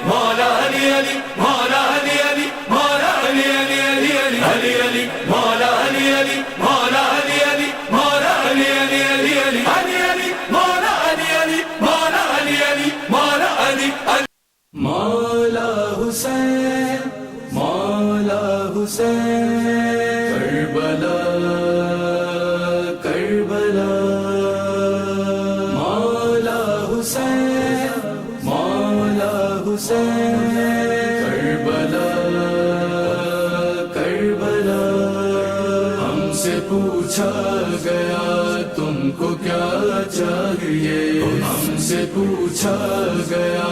مولا علی علی مولا علی علی مولا علی علی علی علی علی علی مولا علی علی مولا علی علی مولا علی علی علی علی علی علی مولا علی علی مولا علی علی مولا علی علی مولا حسین مولا حسین کربلا کربلا مولا حسین مولا حسین کربلا کربلا ہم سے پوچھا گیا تم کو کیا چاہیے ہم سے پوچھا گیا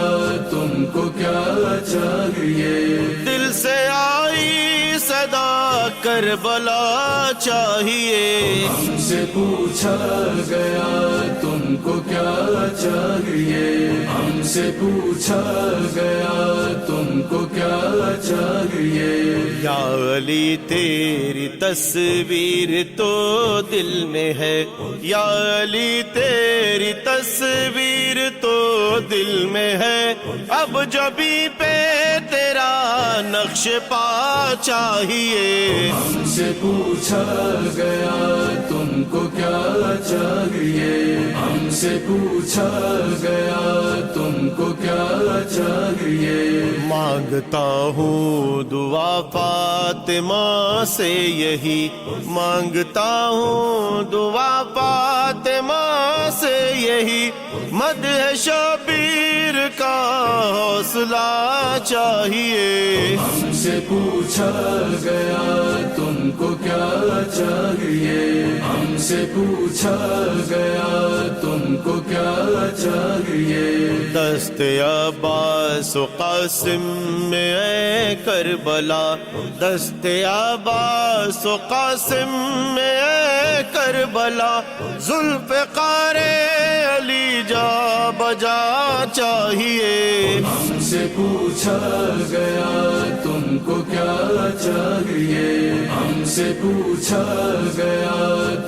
تم کو کیا چاہیے دل سے آئی صدا کربلا چاہیے ہم سے پوچھا گیا تم کو کیا چاہیے ہم سے پوچھا گیا تم کو کیا چاہیے یا علی تیری تصویر تو دل میں ہے یا علی تیری تصویر تو دل میں ہے اب جبھی پہ تیرا نقش پا چاہیے ہم سے پوچھا گیا تم کو کیا چاہیے ہم سے پوچھا گیا تم کو کیا چاہیے مانگتا ہوں دعا فاطمہ سے یہی مانگتا ہوں دعا فاطمہ سے یہی مدح شبیر کا حوصلہ چاہیے ہم سے پوچھا گیا تم کو کیا چاہیے ہم سے پوچھا گیا تم کو کیا چاہیے دست عباس و قاسم میں اے کربلا دست عباس و قاسم میں اے کربلا ذوالفقار علی جا بجا چاہیے ہم سے پوچھا گیا تم کو کیا چاہیے ہم سے پوچھا گیا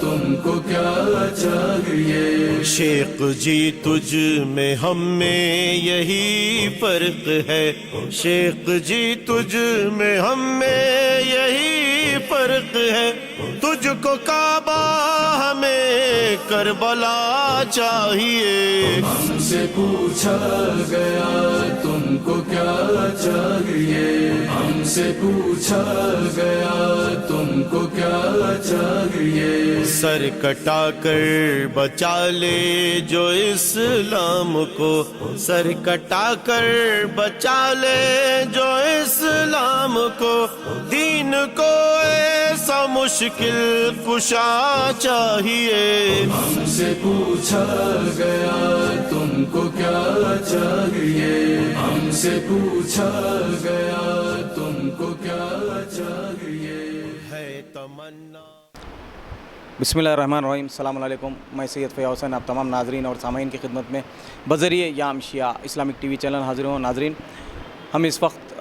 تم کو کیا چاہیے شیخ جی تجھ میں ہم میں یہی فرق ہے شیخ جی تجھ میں ہم میں یہی فرق ہے تجھ کو کعبہ ہمیں کربلا چاہیے ہم سے پوچھا گیا تم کو کیا چاہیے ہم سے پوچھا گیا تم کو کیا چاہیے سر کٹا کر بچا لے جو اسلام کو سر کٹا کر بچا لے جو اسلام کو دین کو ایسا مشکل کشا چاہیے ہم سے پوچھا گیا تم کو کیا چاہیے ہم سے پوچھا گیا تم کو کیا چاہیے ہے تمنا بسم اللہ الرحمن الرحیم السلام علیکم میں سید فیاض حسین آپ تمام ناظرین اور سامعین کی خدمت میں بذریعہ یام شیعہ اسلامک ٹی وی چینل حاضر ہوں ناظرین ہم اس وقت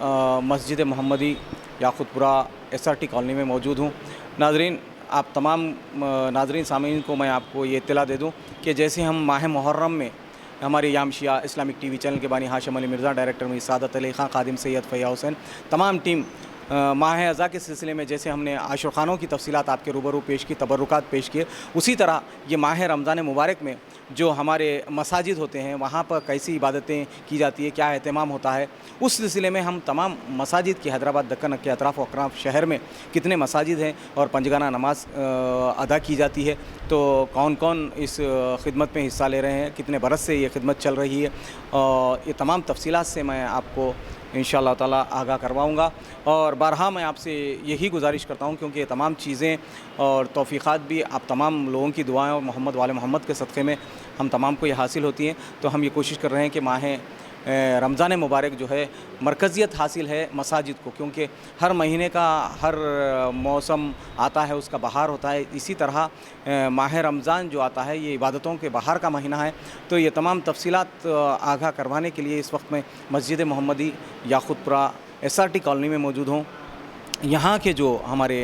مسجد محمدی یاقوت پورہ ایس آر ٹی کالونی میں موجود ہوں ناظرین آپ تمام ناظرین سامعین کو میں آپ کو یہ اطلاع دے دوں کہ جیسے ہم ماہ محرم میں ہمارے یام شیعہ اسلامک ٹی وی چینل کے بانی ہاشم علی مرزا ڈائریکٹر میں سعادت علی خان خادم سید فیاض حسین تمام ٹیم ماہ اعضاء کے سلسلے میں جیسے ہم نے عاشور خانوں کی تفصیلات آپ کے روبرو پیش کی تبرکات پیش کیے اسی طرح یہ ماہ رمضان مبارک میں جو ہمارے مساجد ہوتے ہیں وہاں پر کیسی عبادتیں کی جاتی ہے کیا اہتمام ہوتا ہے اس سلسلے میں ہم تمام مساجد کی حیدرآباد دکن کے اطراف و اقراف شہر میں کتنے مساجد ہیں اور پنجگانہ نماز ادا کی جاتی ہے تو کون کون اس خدمت میں حصہ لے رہے ہیں کتنے برس سے یہ خدمت چل رہی ہے یہ تمام تفصیلات سے میں آپ کو انشاءاللہ تعالی آگاہ کرواؤں گا اور بارہا میں آپ سے یہی گزارش کرتا ہوں کیونکہ یہ تمام چیزیں اور توفیقات بھی آپ تمام لوگوں کی دعائیں اور محمد والے محمد کے صدقے میں ہم تمام کو یہ حاصل ہوتی ہیں تو ہم یہ کوشش کر رہے ہیں کہ ماہ رمضان مبارک جو ہے مرکزیت حاصل ہے مساجد کو کیونکہ ہر مہینے کا ہر موسم آتا ہے اس کا بہار ہوتا ہے اسی طرح ماہ رمضان جو آتا ہے یہ عبادتوں کے بہار کا مہینہ ہے تو یہ تمام تفصیلات آگاہ کروانے کے لیے اس وقت میں مسجد محمدی یاقوت پورہ ایس آر ٹی کالونی میں موجود ہوں یہاں کے جو ہمارے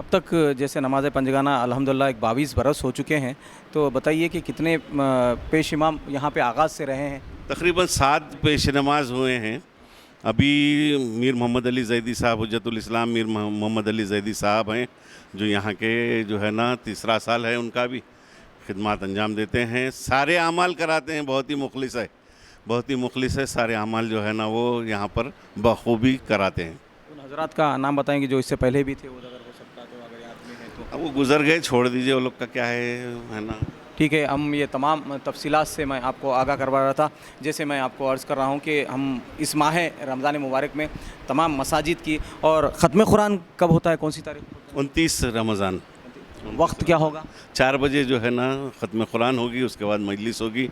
اب تک جیسے نماز پنجگانہ الحمدللہ 22 برس ہو چکے ہیں، تو بتائیے کہ کتنے پیش امام یہاں پہ آغاز سے رہے ہیں؟ تقریباً 7 پیش نماز ہوئے ہیں. ابھی میر محمد علی زیدی صاحب حجت الاسلام میر محمد علی زیدی صاحب ہیں جو یہاں کے جو ہے نا تیسرا سال ہے ان کا بھی خدمات انجام دیتے ہیں. سارے اعمال کراتے ہیں. بہت ہی مخلص ہے. سارے اعمال جو ہے نا وہ یہاں پر بخوبی کراتے ہیں. ان حضرات کا نام بتائیں گے جو اس سے پہلے بھی تھے، وہ اگر ہو سکتا تو اگر یاد میں ہے تو. اب وہ گزر گئے، چھوڑ دیجئے، وہ لوگ کا کیا ہے نا. ٹھیک ہے، ہم یہ تمام تفصیلات سے میں آپ کو آگاہ کروا رہا تھا. جیسے میں آپ کو عرض کر رہا ہوں کہ ہم اس ماہ رمضان مبارک میں تمام مساجد کی، اور ختم قرآن کب ہوتا ہے، کون سی تاریخ؟ 29 رمضان. وقت کیا ہوگا؟ 4 بجے جو ہے نا ختم قرآن ہوگی، اس کے بعد مجلس ہوگی.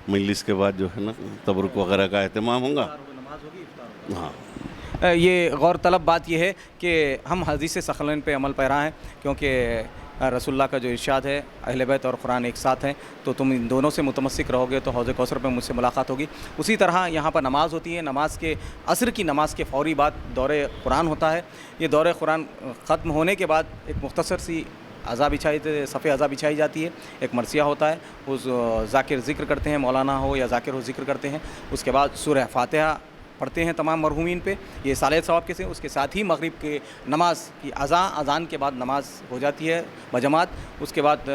مجلس کے بعد جو ہے نا تبرک وغیرہ کا اہتمام ہوگا. نماز ہوگی، افطار ہوگا. ہاں، یہ غور طلب بات یہ ہے کہ ہم حدیث ثقلین پہ عمل پیرا ہیں، کیونکہ رسول اللہ کا جو ارشاد ہے اہل بیت اور قرآن ایک ساتھ ہیں، تو تم ان دونوں سے متمسک رہو گے تو حوض کوثر پہ مجھ سے ملاقات ہوگی. اسی طرح یہاں پر نماز ہوتی ہے. نماز کے عصر کی نماز کے فوری بعد دور قرآن ہوتا ہے. یہ دور قرآن ختم ہونے کے بعد ایک مختصر سی صفحہ عزا بچھائی جاتی ہے. ایک مرثیہ ہوتا ہے، اس ذاکر ذکر کرتے ہیں، مولانا ہو یا ذاکر ہو ذکر کرتے ہیں. اس کے بعد سورہ فاتحہ پڑھتے ہیں تمام مرحومین پہ، یہ صالح ثواب کے سے. اس کے ساتھ ہی مغرب کے نماز کی اذان کے بعد نماز ہو جاتی ہے بجماعت. اس کے بعد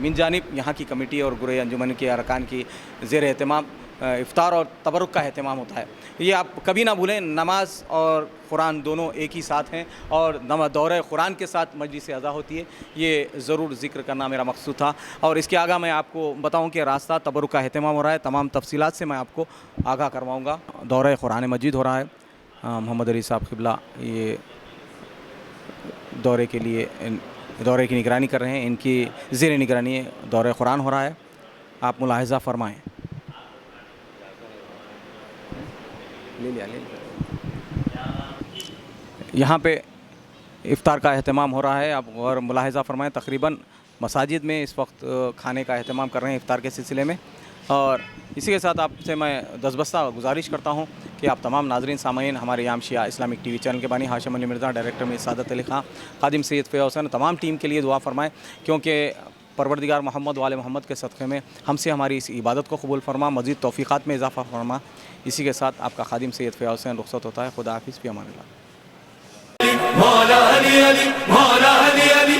من جانب یہاں کی کمیٹی اور گروہ انجمن کے ارکان کی زیر اہتمام افطار اور تبرک کا اہتمام ہوتا ہے. یہ آپ کبھی نہ بھولیں، نماز اور قرآن دونوں ایک ہی ساتھ ہیں، اور دور قرآن کے ساتھ مجلس اذا ہوتی ہے. یہ ضرور ذکر کرنا میرا مقصود تھا. اور اس کے آگے میں آپ کو بتاؤں کہ راستہ تبرک کا اہتمام ہو رہا ہے. تمام تفصیلات سے میں آپ کو آگاہ کرواؤں گا. دورہ قرآن مجید ہو رہا ہے. محمد علی صاحب قبلہ یہ دورے کی نگرانی کر رہے ہیں. ان کی زیر نگرانی دورہ قرآن ہو رہا ہے. آپ ملاحظہ فرمائیں. لے لیا. یہاں پہ افطار کا اہتمام ہو رہا ہے. آپ غور ملاحظہ فرمائیں. تقریباً مساجد میں اس وقت کھانے کا اہتمام کر رہے ہیں افطار کے سلسلے میں. اور اسی کے ساتھ آپ سے میں دستبستہ گزارش کرتا ہوں کہ آپ تمام ناظرین سامعین ہمارے یام شیعہ اسلامک ٹی وی چینل کے بانی ہاشم علی مرزا، ڈائریکٹر میں سعادت علی خان، خادم سید فیاض حسین، تمام ٹیم کے لیے دعا فرمائیں، کیونکہ پروردگار محمد وال محمد کے صدقے میں ہم سے ہماری اس عبادت کو قبول فرما، مزید توفیقات میں اضافہ فرما. اسی کے ساتھ آپ کا خادم سید فیاض حسین رخصت ہوتا ہے. خدا حافظ، فی امان اللہ. مولا علی علی مولا علی علی